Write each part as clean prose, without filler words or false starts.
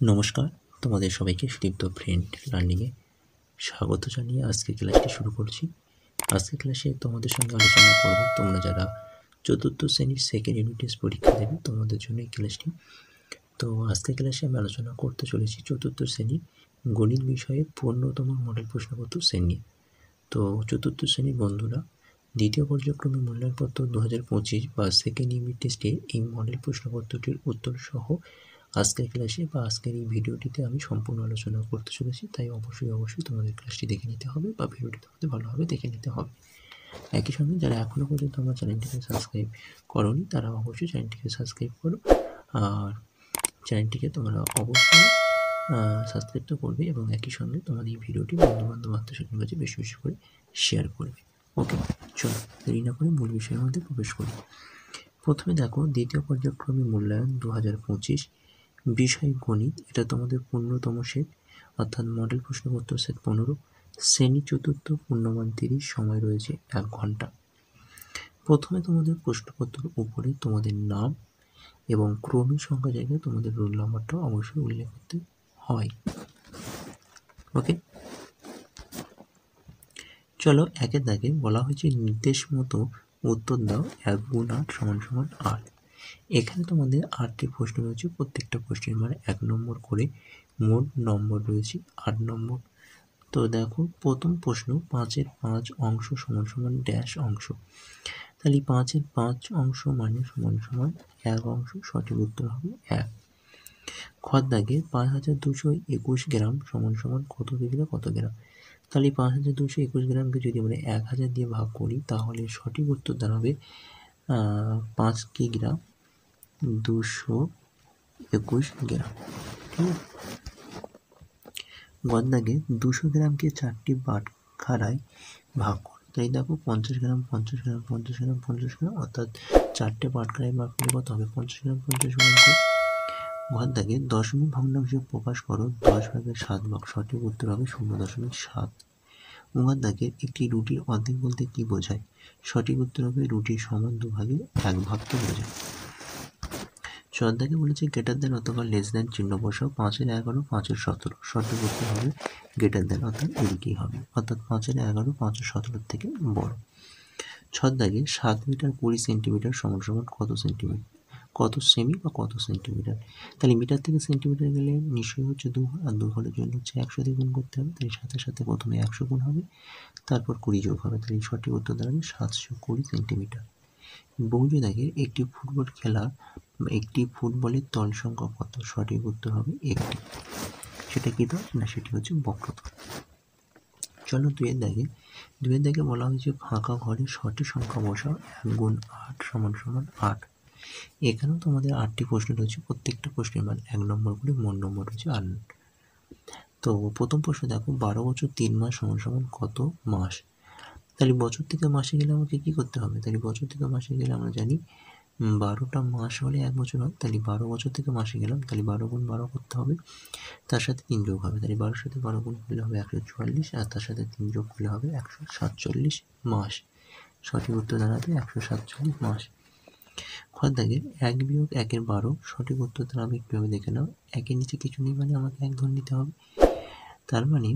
নমস্কার, তোমাদের সবাইকে সুদীপ্ত ফ্রেন্ড লার্নিংয়ে স্বাগত জানিয়ে আজকের ক্লাসটি শুরু করছি। আজকের ক্লাসে তোমাদের সঙ্গে আলোচনা করব তোমরা যারা চতুর্থ শ্রেণীর সেকেন্ড ইউনিট টেস্ট পরীক্ষা দেবে তোমাদের জন্য এই ক্লাসটি। তো আজকের ক্লাসে আমি আলোচনা করতে চলেছি চতুর্থ শ্রেণীর গণিত বিষয়ে ১৫তম মডেল প্রশ্নপত্র শ্রেণী। তো চতুর্থ শ্রেণীর বন্ধুরা দ্বিতীয় পর্যায়ক্রমে মূল্যায়নপত্র ২০২৫ বা সেকেন্ড ইউনিট টেস্টে এই মডেল প্রশ্নপত্রটির উত্তর সহ আজকের ক্লাসে বা আজকের এই ভিডিওটিতে আমি সম্পূর্ণ আলোচনা করতে চলেছি। তাই অবশ্যই তোমাদের ক্লাসটি দেখে নিতে হবে বা ভিডিওটি তোমাদের ভালোভাবে দেখে নিতে হবে। একই সঙ্গে যারা এখনও পর্যন্ত আমার চ্যানেলটিকে সাবস্ক্রাইব করোনি তারা অবশ্যই চ্যানেলটিকে সাবস্ক্রাইব করো, আর চ্যানেলটিকে তোমরা অবশ্যই সাবস্ক্রাইব তো করবে এবং একই সঙ্গে তোমাদের এই ভিডিওটি বন্ধুবান্ধব আত্মীয়স্বজনের কাছে বেশি বেশি করে শেয়ার করবে। ওকে, চলো দেরি না করে মূল বিষয়ের মধ্যে প্রবেশ করি। প্রথমে দেখো দ্বিতীয় পর্যায়ক্রমে মূল্যায়ন ২০২৫ বিষয় গণিত, এটা তোমাদের ১৫তম সেট অর্থাৎ মডেল প্রশ্নপত্র সেট ১৫, শ্রেণী চতুর্থ, পূর্ণমান ৩০, সময় রয়েছে ১ ঘন্টা। প্রথমে তোমাদের প্রশ্নপত্রের উপরে তোমাদের নাম এবং ক্রমিক সংখ্যা জায়গায় তোমাদের রোল নাম্বারটা অবশ্যই উল্লেখ করতে হয়। ওকে, চলো একের দাগে বলা হয়েছে নির্দেশ মতো উত্তর দাও ১ গুণ ৮ = ৮। এখানে তোমাদের ৮টি প্রশ্ন রয়েছে, প্রত্যেকটা প্রশ্নের মানে ১ নম্বর করে, মোট নম্বর রয়েছে ৮ নম্বর। তো দেখো প্রথম প্রশ্ন ৫-এর ৫ অংশ = ড্যাশ অংশ, তাহলে ৫-এর ৫ অংশ মানে = ১ অংশ, সঠিক উত্তর হবে ১। খর দাগে ৫,২২১ গ্রাম = কত কেজিতে কত গ্রাম, তাহলে ৫,২২১ গ্রামকে যদি আমরা ১,০০০ দিয়ে ভাগ করি তাহলে সঠিক উত্তর দাঁড়াবে ৫ কিগ্রা ২২১ গ্রাম। ঠিক আছে, গদ দাগে ২০০ গ্রামকে ৪টি বাটখারায় ভাগ করো, তাই দেখো ৫০ গ্রাম ৫০ গ্রাম ৫০ গ্রাম ৫০ গ্রাম অর্থাৎ ৪টে বাটখারায় ভাগ করলে কত হবে ৫০ গ্রাম ৫০ গ্রামকে। ঘর দাগে দশমিক ভগ্নাংশে প্রকাশ করো ১০/৭ সঠিক উত্তর হবে ০.৭। উঙার দাগের একটি রুটির অর্ধেক বলতে কি বোঝায়, সঠিক উত্তর হবে রুটির সমান ২/১ বোঝায়। চর দাগে বলেছে গ্রেটার দেন অথবা লেস দেন চিহ্ন বসাও, ৫-এর ১১ ৫-এর ১৭, সঠিক উত্তর হবে গ্রেটার দেন অর্থাৎ এদিকেই হবে, অর্থাৎ ৫-এর ১১ ৫-এর ১৭ থেকে বড়। ছর দাগে ৭ মিটার ২০ সেন্টিমিটার = কত সেন্টিমিটার, কত সেমি বা কত সেন্টিমিটার, তাহলে মিটার থেকে সেন্টিমিটার গেলে নিশ্চয়ই হচ্ছে ২ ঘর, আর ২ ঘরের জন্য হচ্ছে ১০০ দিয়ে গুণ করতে হবে, তাই সাথে সাথে প্রথমে ১০০ গুণ হবে, তারপর ২০ যোগ হবে, তাহলে সঠিক উত্তর দাঁড়াবে ৭২০ সেন্টিমিটার। বৌজ দাগের একটি ফুটবলের তল সংখ্যা কত, সঠিক উত্তর হবে ১টি। সেটা কি তল না, সেটি হচ্ছে বক্রতল। চলো দুইয়ের দাগে বলা হয়েছে ফাঁকা ঘরে সঠিক সংখ্যা বসাও ১ গুণ ৮ = ৮। এখানেও তোমাদের ৮টি প্রশ্ন রয়েছে, প্রত্যেকটা প্রশ্নের মান ১ নম্বর করে, মোট নম্বর রয়েছে ৮। তো প্রথম প্রশ্ন দেখো ১২ বছর ৩ মাস = কত মাস, তাহলে বছর থেকে মাসে গেলে আমাকে কি করতে হবে, তাহলে বছর থেকে মাসে গেলে আমরা জানি ১২টা মাস হলে ১ বছর হয়, তাহলে ১২ বছর থেকে মাসে গেলাম, তাহলে ১২ গুণ ১২ করতে হবে, তার সাথে ৩ যোগ হবে, তাহলে ১২-র সাথে ১২ গুণ করলে হবে ১৪৪, আর তার সাথে ৩ যোগ করলে হবে ১৪৭ মাস, সঠিক উত্তর দাঁড়াবে ১৪৭ মাস। খর দাগের ১ বিয়োগ ১-এর ১২, সঠিক উত্তর দাঁড়াবে কীভাবে দেখে নাও, ১-এর নিচে কিছু নেই মানে আমাকে ১ ধরে নিতে হবে, তার মানে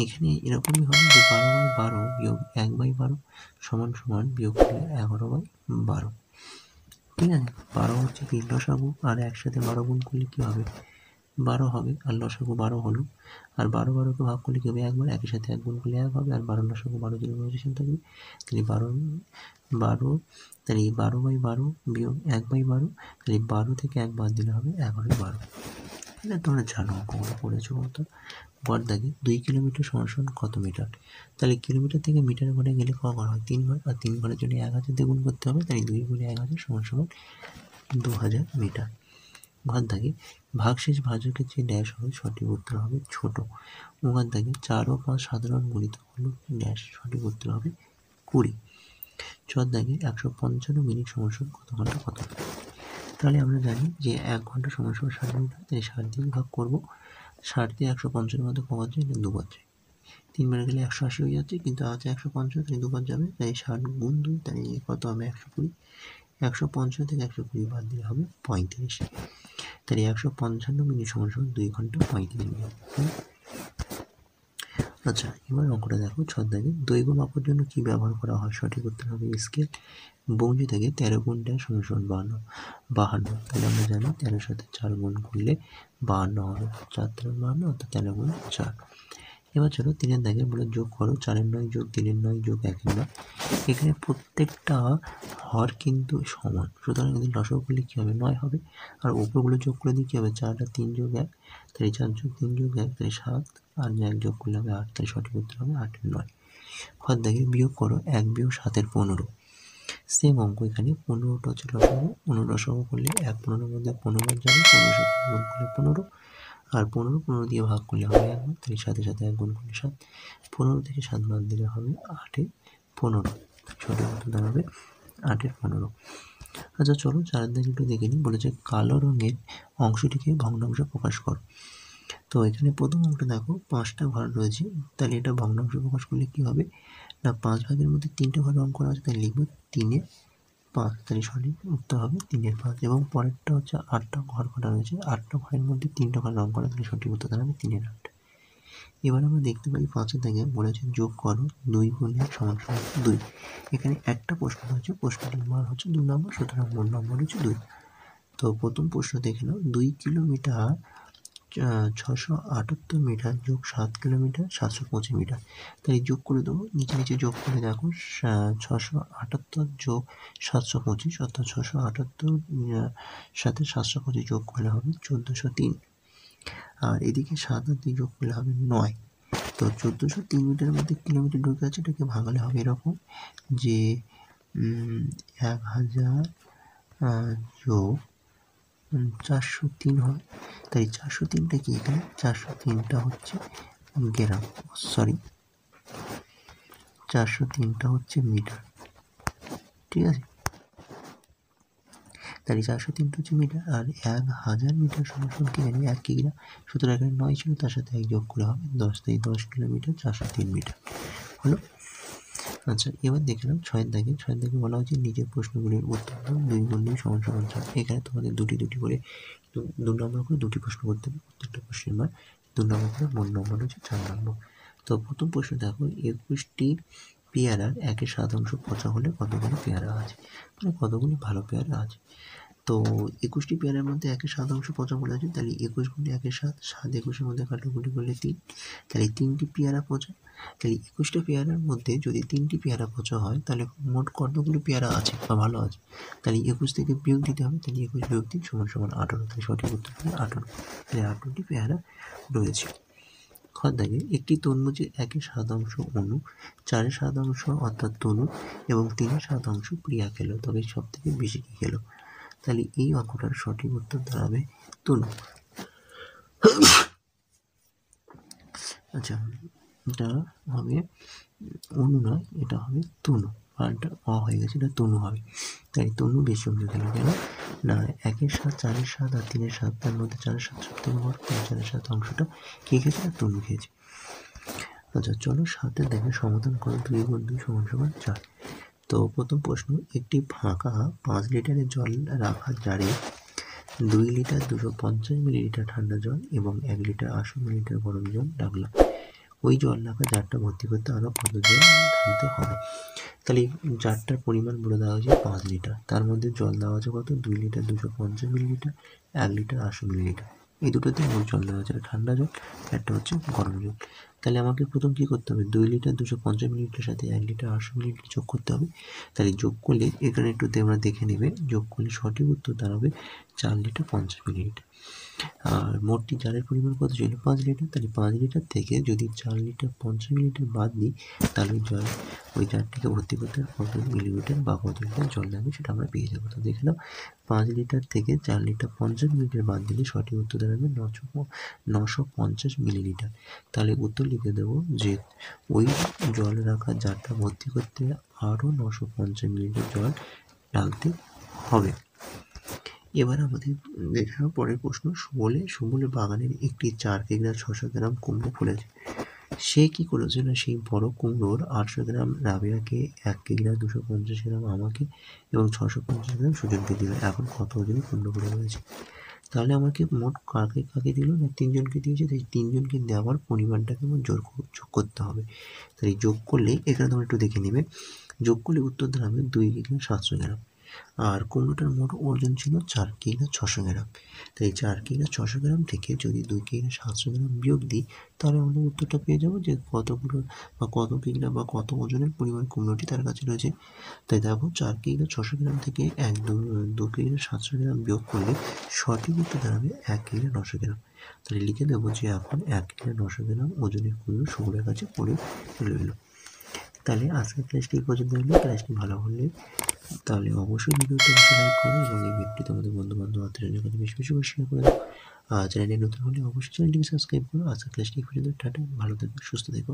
এখানে এরকমই হবে যে ১২/১২ বিয়োগ ১/১২ সমান বিয়োগ করলে ১১/১২। ঠিক আছে, ১২ হচ্ছে কি লসাগু, আর একসাথে ১২ গুণ করলে কী হবে ১২ হবে, আর লসাগু ১২ হলো, আর ১২/১২কে ভাগ করলে কী হবে ১ একের সাথে ১ গুণ করলে ১ হবে, আর ১২ লসাগু ১২ যদি পজিশন থাকবে, তাহলে ১২ তাহলে ১২/১২ বিয়োগ ১/১২, তাহলে ১২ থেকে ১ বাদ দিলে হবে ১১/১২। এটা তোমরা জানো, অঙ্কগুলো পড়েছো মতো। ঘর দাগে ২ কিলোমিটার = কত মিটার, তাহলে কিলোমিটার থেকে মিটার ঘরে গেলে ক ঘর হয় ৩ ঘর, আর ৩ ঘরের জন্য ১০০০ দিয়ে গুণ করতে হবে, তাই ২ গুণে ১০০০ = ২০০০ মিটার। ঘর দাগে ভাগশেষ ভাজকের চেয়ে ড্যাশ হবে, সঠিক উত্তর হবে ছোট। ঘর দাগে ৪ ও ৫ সাধারণ গুণিতক হলো ড্যাশ, সঠিক উত্তর হবে ২০। চর দাগে ১৫৫ মিনিট = কত ঘন্টা কত, তাহলে আমরা জানি যে ১ ঘন্টা = ৬০ মিনিট, তাই ৬০ দিয়ে ভাগ করবো, ৬০ দিয়ে ১৫০ মধ্যে কবার যায় না ২ বার যায়, ৩ বারে গেলে ১৮০ হয়ে যাচ্ছে, কিন্তু আছে ১৫০, তাই ২ বার যাবে, তাই ৬০ গুণ ২, তাই কত হবে ১২০। ১৫০ থেকে ১২০ বাদ দিলে হবে ৩৫। তাহলে 155 মিনিট সমান সমান 2 ঘন্টা 35 মিনিট। আচ্ছা, এবার অঙ্কটা দেখো। 6 দাগে দৈর্ঘ্য মাপার জন্য কি ব্যবহার করা হয়? সঠিক উত্তর হবে স্কেল। বংশী থেকে 13 গুণ ড্যাশ সমান সমান 52। তাহলে আমরা জানি 13 সাথে 4 গুণ করলে 52 হবে। 4 3 52, অর্থাৎ 13 গুণ 4। এবার চলো 3 দাগে বলে যোগ করো 4 9 যোগ 3 9 যোগ 1 9। এখানে প্রত্যেকটা হর কিন্তু সমান, সুতরাং যদি লসাগু করলে কী হবে? 9 হবে। আর উপরগুলো যোগ করে দিয়ে কী হবে? 4 আর 3 যোগ 1, তাহলে 4 যোগ 3 যোগ 1, তাহলে 7, আর 1 যোগ করলে হবে 8, তাহলে সঠিক উত্তর হবে 8 এর 9। ঘর দাগে বিয়োগ করো 1 বিয়োগ 7 এর 15। সেম অঙ্ক এখানে 15টা হচ্ছে লসাগু, 15 লসাগু করলে 1 15-এর মধ্যে 15 বার যাবে, 15 সাথে গুণ করলে 15, আর 15 দিয়ে ভাগ করলে হবে 1 বার, তাহলে 7 সাথে 1 গুণ করলে 7, 15 থেকে 7 বাদ দিলে হবে 8 এ 15। সঠিক উত্তর দাঁড়াবে 8 এর 15। আচ্ছা চলো 4 দাগে একটু দেখে নিই। বলেছে কালো রঙের অংশটিকে ভগ্নাংশে প্রকাশ করো। তো এখানে প্রথম অঙ্কটা দেখো, 5টা ঘর রয়েছে, তাহলে এটা ভগ্নাংশে প্রকাশ করলে কি হবে? না 5 ভাগের মধ্যে 3টে ঘর রং করা আছে, তাহলে লিখবো 3 এর 5, তাহলে সঠিক উত্তর হবে 3 এর 5। এবং পরেরটা হচ্ছে 8টা ঘর করা রয়েছে, 8টা ঘরের মধ্যে 3টা ঘর রং করা, তাহলে সঠিক উত্তর দাঁড়াবে 3 এর 8। এবার আমরা দেখতে পাই 5 থেকে বলেছে যোগ করো 2 গুণ 1 সমান সমান 2। এখানে একটা প্রশ্ন হচ্ছে, প্রশ্নটির মান হচ্ছে 2 নম্বর, সুতরাং মোট নম্বর হচ্ছে 2। তো প্রথম প্রশ্ন দেখে নাও, 2 কিলোমিটার 678 মিটার যোগ 7 কিলোমিটার 725 মিটার। তাই যোগ করে দেবো, নিচে যোগ করে দেখো 678 যোগ 725, অর্থাৎ 678 সাথে 725 যোগ করলে হবে 1403, আর এদিকে 7 আর 2 যোগ করলে হবে 9। তো 1403 মিটারের মধ্যে কিলোমিটার ঢুকে আছে, এটাকে ভাঙালে হবে এরকম যে 1000 যোগ 403 হয়। তাই 403টা কি? এখানে 403টা হচ্ছে গ্রাম, 403টা হচ্ছে মিটার, ঠিক আছে? তাহলে 403টা হচ্ছে মিটার, আর 1000 মিটার সমান কি জানি 1 কিগ্রা, সুতরাং এখানে 9 ছিল, তার সাথে 1 যোগ করে হবে 10, তাই 10 কিলোমিটার 403 মিটার হলো। আচ্ছা, এবার দেখে নাও 6 দাগে বলা হচ্ছে নিচের প্রশ্নগুলির উত্তর দাও। 2 গুণ 2 সমান সমান 4। এখানে তোমাদের দুটি করে 2 নম্বর করে 2টি প্রশ্ন করতে হবে, প্রত্যেকটা প্রশ্নের মান 2 নম্বর করে, মোট নম্বর হচ্ছে 4 নম্বর। তো প্রথম প্রশ্ন দেখো, 21টি পেয়ারার 1/7 পচা হলে কতগুলি পেয়ারা আছে? মানে কতগুলি ভালো পেয়ারা আছে। তো 21টি পেয়ারার মধ্যে 1/7 পচা বলেছে, তাহলে 21 গুণে 1/7, 7 21-এর মধ্যে কাটাকুটি করলে 3, তাহলে 3টি পেয়ারা পচা। তাহলে 21টা পেয়ারার মধ্যে যদি 3টি পেয়ারা পচা হয়, তাহলে মোট কতগুলো পেয়ারা আছে বা ভালো আছে? তাহলে 21 থেকে বিয়োগ দিতে হবে, তাহলে 21 বিয়োগ 3 সমান সমান 18, তাহলে সঠিক উত্তর হবে 18। তাহলে 18টি পেয়ারা রয়েছে। ঘর দাগে একটি তরমুজের 1/7 অনু, 4/7 অর্থাৎ তনু, এবং 3/7 প্রিয়া খেলো, তবে সব থেকে বেশি কি খেলো? তাহলে এই অঙ্কটার সঠিক উত্তর দাঁড়াবে তনু। আচ্ছা, এটা হবে অনু নয়, এটা হবে তনু, পাল্টা হয়ে গেছে, এটা তনু হবে। তাই তনু বেশি অংশ খেলো কেন? না 1/7, 4/7 আর 3/7, তার মধ্যে 4/7 সব থেকে বড়, 4/7 অংশটা কে খেয়েছে? না তনু খেয়েছে। আচ্ছা চলো 7 দেখে সমাধান করো। 2 গুণ 2 সমান সমান 4। তো প্রথম প্রশ্ন, একটি ফাঁকা 5 লিটারের জল রাখা জারে 2 লিটার 250 মিলিলিটার ঠান্ডা জল এবং 1 লিটার 80 মিলিলিটার গরম জল রাখলাম। ওই জল রাখা জারটা ভর্তি করতে আরও কত জল ঢালতে হবে? তাহলে জারটার পরিমাণ বলে দেওয়া হয়েছে 5 লিটার, তার মধ্যে জল দেওয়া আছে কত? 2 লিটার 250 মিলিলিটার, 1 লিটার 80 মিলিলিটার। এই দুটোতে মোট জল দেওয়া আছে, ঠান্ডা জল, একটা হচ্ছে গরম জল। তাহলে আমাকে প্রথম কী করতে হবে? 2 লিটার 250 মিলিলিটার সাথে 1 লিটার 80 মিলিলিটার যোগ করতে হবে। তাহলে যোগ করলে এখানে একটু তোমরা দেখে নেবে, যোগ করলে সঠিক উত্তর দাঁড়াবে 4 লিটার 50 মিলিলিটার। আর মোটটি জারের পরিমাণ কত ছিল? 5 লিটার। তাহলে 5 লিটার থেকে যদি 4 লিটার 50 মিলিলিটার বাদ দিই, তাহলে ওই জারটিকে ভর্তি করতে কত মিলিলিটার বা কত লিটার জল লাগবে সেটা আমরা পেয়ে যাবো। তো দেখে নাও, 5 লিটার থেকে 4 লিটার 50 মিলিলিটার বাদ দিলে সঠিক উত্তর দাঁড়াবে 950 মিলিলিটার। তাহলে উত্তর লিখে দেবো যে ওই জল রাখা জারটা ভর্তি করতে আরও 950 মিলিলিটার জল ঢালতে হবে। এবার আমাদের দেখে নাও পরের প্রশ্ন। সুবলের বাগানের একটি 4 কিগ্রা 600 গ্রাম কুমড়ো ফলেছে। সে কি করেছে? না সেই বড় কুমড়োর 800 গ্রাম রাবেয়াকে, 1 কিগ্রা 250 গ্রাম আমাকে এবং 650 গ্রাম সুজনকে দিল। এখন কত ওজনের কুমড়োগুলো রয়েছে? তাহলে আমাকে মোট কাকে কাকে দিল না ৩ জনকে দিয়েছে, তাই ৩ জনকে দেওয়ার পরিমাণটাকে আমার যোগ করতে হবে। তাই যোগ করলে এখানে তোমরা একটু দেখে নেবে, যোগ করলে উত্তর দাঁড়াবে 2 কিলো 700 গ্রাম। আর কুমড়োটার মোট ওজন ছিল 4 কিলো 600 গ্রাম। তাই 4 কিলো 600 গ্রাম থেকে যদি 2 কিলো 700 গ্রাম বিয়োগ দিই, তাহলে আমরা উত্তরটা পেয়ে যাবো যে কতগুলো বা কত কিলো বা কত ওজনের পরিমাণ কুমড়োটি তার কাছে রয়েছে। তাই দেখো 4 কিলো 600 গ্রাম থেকে 2 কিলো 700 গ্রাম বিয়োগ করলে সঠিক উত্তর দাঁড়াবে 1 কিলো 900 গ্রাম। তাহলে লিখে দেবো যে এখন 1 কিলো 900 গ্রাম ওজনের কুমড়ো সুমনের কাছে পড়ে রইল। তাহলে আজকের ক্লাসটি এই পর্যন্ত হলো। ক্লাসটি ভালো হলে তাহলে অবশ্যই ভিডিওটি লাইক করো এবং এই ভিডিওটি তোমাদের বন্ধু-বান্ধব আত্মীয়দের কাছে বেশি বেশি করে শেয়ার করে দাও। আর চ্যানেলে নতুন হলে অবশ্যই চ্যানেলটিকে সাবস্ক্রাইব করো। আজকের ক্লাসটি এই পর্যন্ত। টাটা, ভালো থেকো, সুস্থ থেকো।